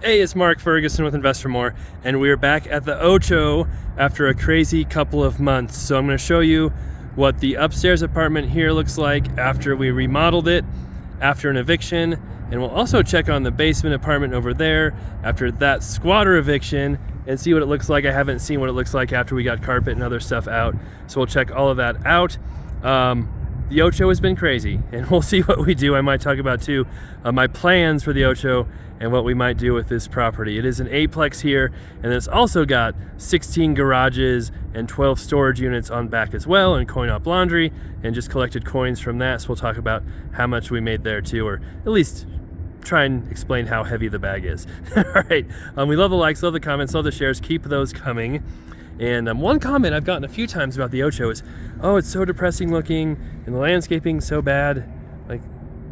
Hey, it's Mark Ferguson with InvestorMore, and we're back at the Ocho after a crazy couple of months. So I'm going to show you what the upstairs apartment here looks like after we remodeled it, after an eviction, and we'll also check on the basement apartment over there after that squatter eviction and see what it looks like. I haven't seen what it looks like after we got carpet and other stuff out, so we'll check all of that out. The Ocho has been crazy, and we'll see what we do. I might talk about too my plans for the Ocho and what we might do with this property. It is an eightplex here, and it's also got 16 garages and 12 storage units on back as well, and coin op laundry, and just collected coins from that. So we'll talk about how much we made there too, or at least try and explain how heavy the bag is. All right, we love the likes, love the comments, love the shares. Keep those coming. And one comment I've gotten a few times about the Ocho is, oh, it's so depressing looking and the landscaping so bad. Like,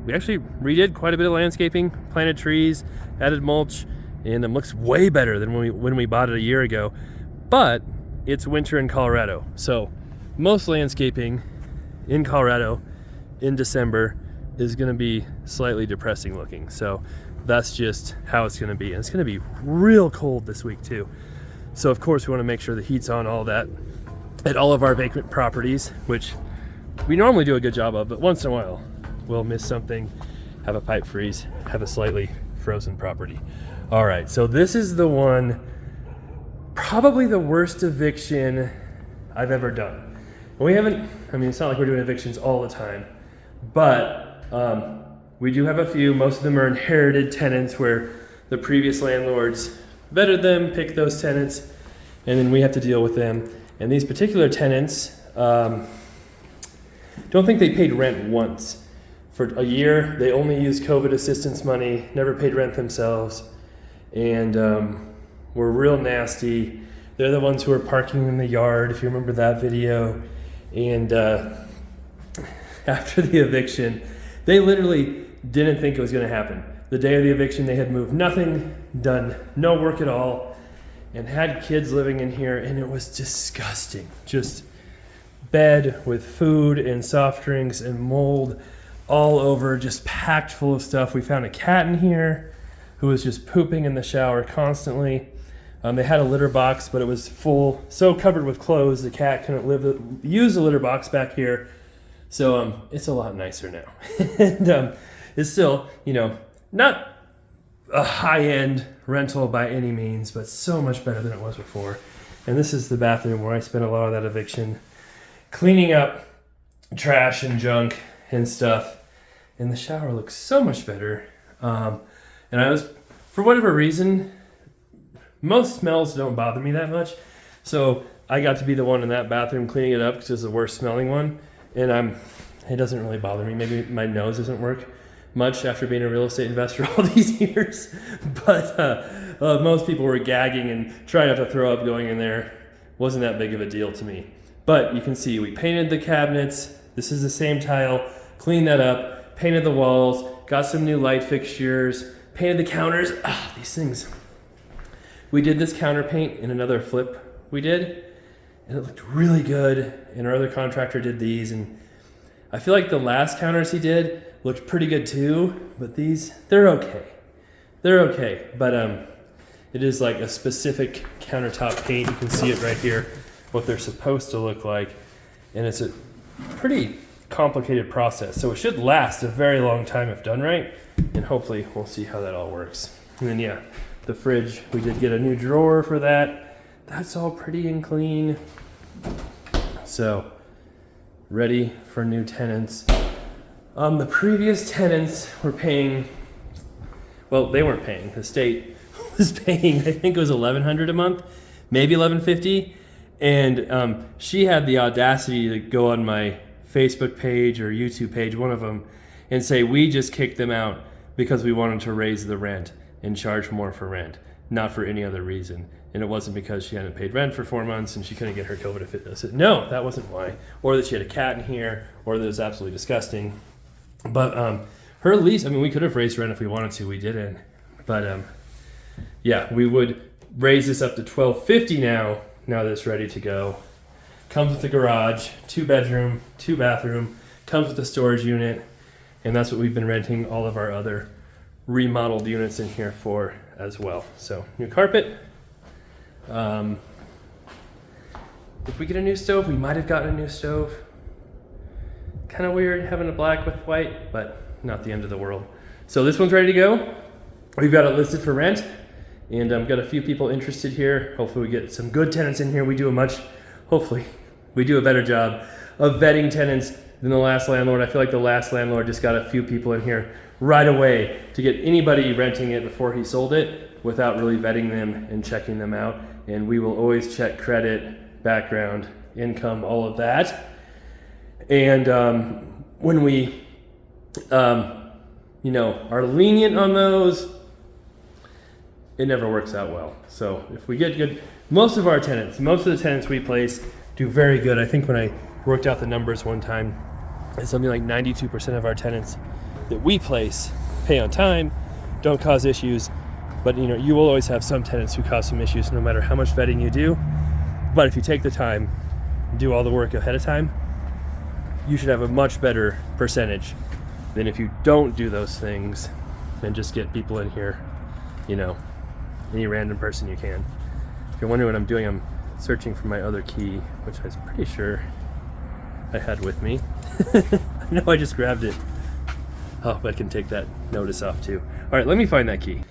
we actually redid quite a bit of landscaping, planted trees, added mulch, and it looks way better than when we bought it a year ago. But it's winter in Colorado, so most landscaping in Colorado in December is going to be slightly depressing looking. So that's just how it's going to be. And it's going to be real cold this week too. So of course we want to make sure the heat's on all that at all of our vacant properties, which we normally do a good job of, but once in a while we'll miss something, have a pipe freeze, have a slightly frozen property. All right, so this is the one, probably the worst eviction I've ever done. We haven't, I mean, it's not like we're doing evictions all the time, but we do have a few. Most of them are inherited tenants where the previous landlords vetted them, picked those tenants, and then we have to deal with them. And these particular tenants, don't think they paid rent once. For a year, they only used COVID assistance money, never paid rent themselves, and were real nasty. They're the ones who are parking in the yard, if you remember that video. And after the eviction, they literally didn't think it was going to happen. The day of the eviction, they had moved nothing, done no work at all, and had kids living in here, and it was disgusting. Just bed with food and soft drinks and mold all over, just packed full of stuff. We found a cat in here who was just pooping in the shower constantly. They had a litter box, but it was full, so covered with clothes, the cat couldn't use the litter box back here. So it's a lot nicer now. And it's still, not a high-end rental by any means, but so much better than it was before. And this is the bathroom where I spent a lot of that eviction cleaning up trash and junk and stuff. And the shower looks so much better. And I was, for whatever reason, most smells don't bother me that much. So I got to be the one in that bathroom cleaning it up because it's the worst smelling one. And it doesn't really bother me. Maybe my nose doesn't work much after being a real estate investor all these years, but most people were gagging and trying not to throw up going in there. Wasn't that big of a deal to me. But you can see we painted the cabinets. This is the same tile, cleaned that up, painted the walls, got some new light fixtures, painted the counters. These things. We did this counter paint in another flip we did, and it looked really good, and our other contractor did these, and I feel like the last counters he did looked pretty good too, but these, they're okay. They're okay, but it is like a specific countertop paint. You can see it right here, what they're supposed to look like, and it's a pretty complicated process. So it should last a very long time if done right, and hopefully we'll see how that all works. And then yeah, the fridge, we did get a new drawer for that. That's all pretty and clean. So ready for new tenants. The previous tenants were paying, well, they weren't paying. The state was paying, I think it was $1,100 a month, maybe $1,150. And she had the audacity to go on my Facebook page or YouTube page, one of them, and say, we just kicked them out because we wanted to raise the rent and charge more for rent, not for any other reason. And it wasn't because she hadn't paid rent for 4 months and she couldn't get her COVID fit. I said, no, that wasn't why. Or that she had a cat in here, or that it was absolutely disgusting. But her lease, I mean, we could have raised rent if we wanted to, we didn't. But yeah, we would raise this up to $1,250 now that it's ready to go. Comes with a garage, 2-bedroom, 2-bathroom, comes with a storage unit, and that's what we've been renting all of our other remodeled units in here for. as well. So new carpet. If we get a new stove, we might have gotten a new stove. Kind of weird having a black with white, but not the end of the world. So this one's ready to go. We've got it listed for rent, and got a few people interested here. Hopefully we get some good tenants in here. Hopefully we do a better job of vetting tenants than the last landlord. I feel like the last landlord just got a few people in here right away to get anybody renting it before he sold it without really vetting them and checking them out. And we will always check credit, background, income, all of that. And when we, are lenient on those, it never works out well. So if we get good, most of the tenants we place do very good. I think when I worked out the numbers one time, it's something like 92% of our tenants that we place pay on time, don't cause issues. But you will always have some tenants who cause some issues no matter how much vetting you do. But if you take the time, do all the work ahead of time, you should have a much better percentage than if you don't do those things and just get people in here, any random person you can. If you're wondering what I'm doing, I'm searching for my other key, which I was pretty sure I had with me. I know I just grabbed it. Oh, but I can take that notice off too. All right, let me find that key.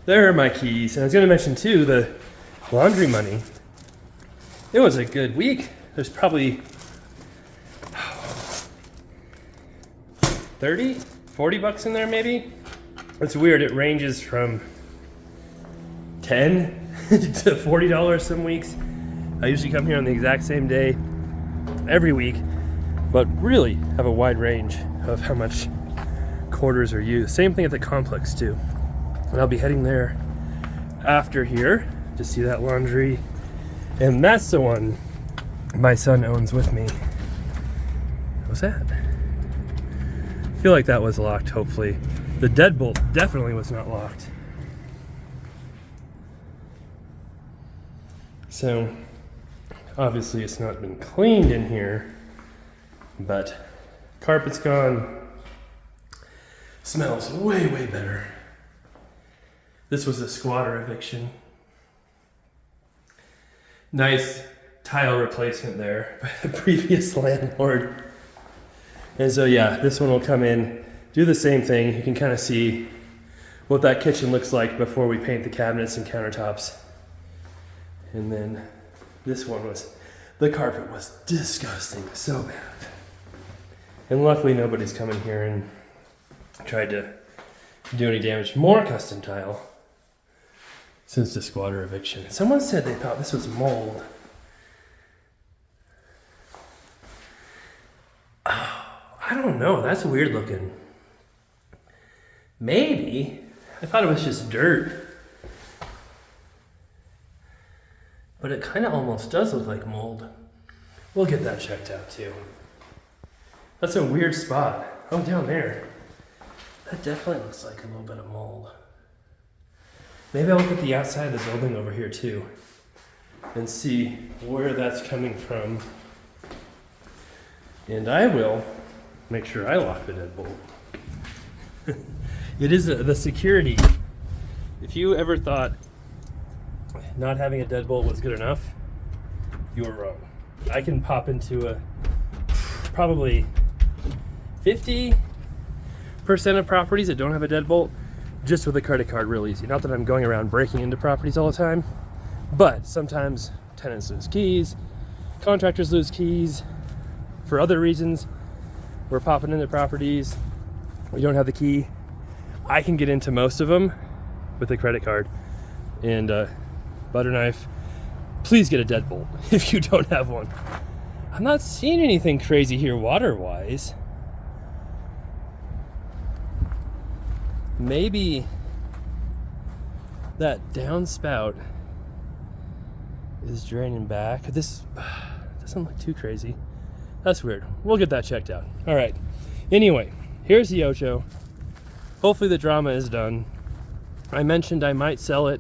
There are my keys. And I was gonna mention too, the laundry money. It was a good week. There's probably 30, 40 bucks in there maybe. It's weird, it ranges from 10 to $40 some weeks. I usually come here on the exact same day every week, but really have a wide range of how much quarters are used. Same thing at the complex too. And I'll be heading there after here to see that laundry. And that's the one my son owns with me. What's that? I feel like that was locked, hopefully. The deadbolt definitely was not locked. So, obviously it's not been cleaned in here, but carpet's gone. Smells way, way better. This was a squatter eviction. Nice tile replacement there by the previous landlord. And so yeah, this one will come in, do the same thing. You can kind of see what that kitchen looks like before we paint the cabinets and countertops. And then this one the carpet was disgusting, so bad. And luckily nobody's come in here and tried to do any damage. More custom tile since the squatter eviction. Someone said they thought this was mold. Oh, I don't know, that's weird looking. Maybe. I thought it was just dirt. But it kind of almost does look like mold. We'll get that checked out too. That's a weird spot. Oh, down there. That definitely looks like a little bit of mold. Maybe I'll look at the outside of the building over here too and see where that's coming from. And I will make sure I lock the deadbolt. It is the security. If you ever thought not having a deadbolt was good enough, you were wrong. I can pop into probably 50% of properties that don't have a deadbolt just with a credit card real easy. Not that I'm going around breaking into properties all the time, but sometimes tenants lose keys, contractors lose keys for other reasons. We're popping into properties, we don't have the key. I can get into most of them with a credit card. And butter knife, please get a deadbolt if you don't have one. I'm not seeing anything crazy here water-wise. Maybe that downspout is draining back. This doesn't look too crazy. That's weird. We'll get that checked out. All right. Anyway, here's the Ocho. Hopefully the drama is done. I mentioned I might sell it.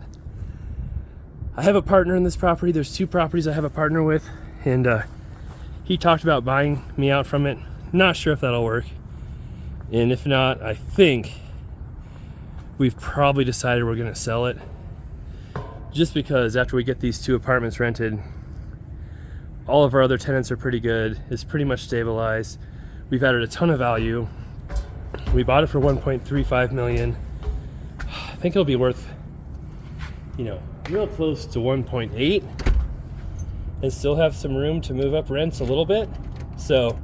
I have a partner in this property. There's 2 properties I have a partner with, and he talked about buying me out from it. Not sure if that'll work. And if not, I think we've probably decided we're gonna sell it just because after we get these 2 apartments rented, all of our other tenants are pretty good. It's pretty much stabilized. We've added a ton of value. We bought it for 1.35 million. I think it'll be worth, you know, real close to 1.8, and still have some room to move up rents a little bit. So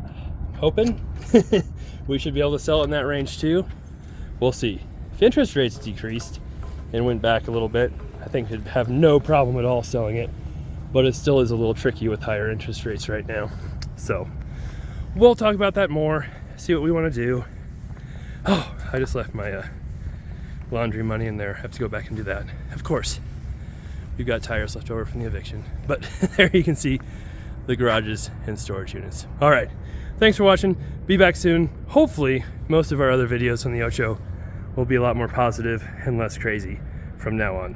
I'm hoping we should be able to sell it in that range too. We'll see. If interest rates decreased and went back a little bit, I think we'd have no problem at all selling it, but it still is a little tricky with higher interest rates right now. So we'll talk about that more, see what we want to do. Oh, I just left my laundry money in there. I have to go back and do that. Of course, we've got tires left over from the eviction, but there you can see the garages and storage units. All right, thanks for watching. Be back soon. Hopefully most of our other videos on the Ocho will be a lot more positive and less crazy from now on.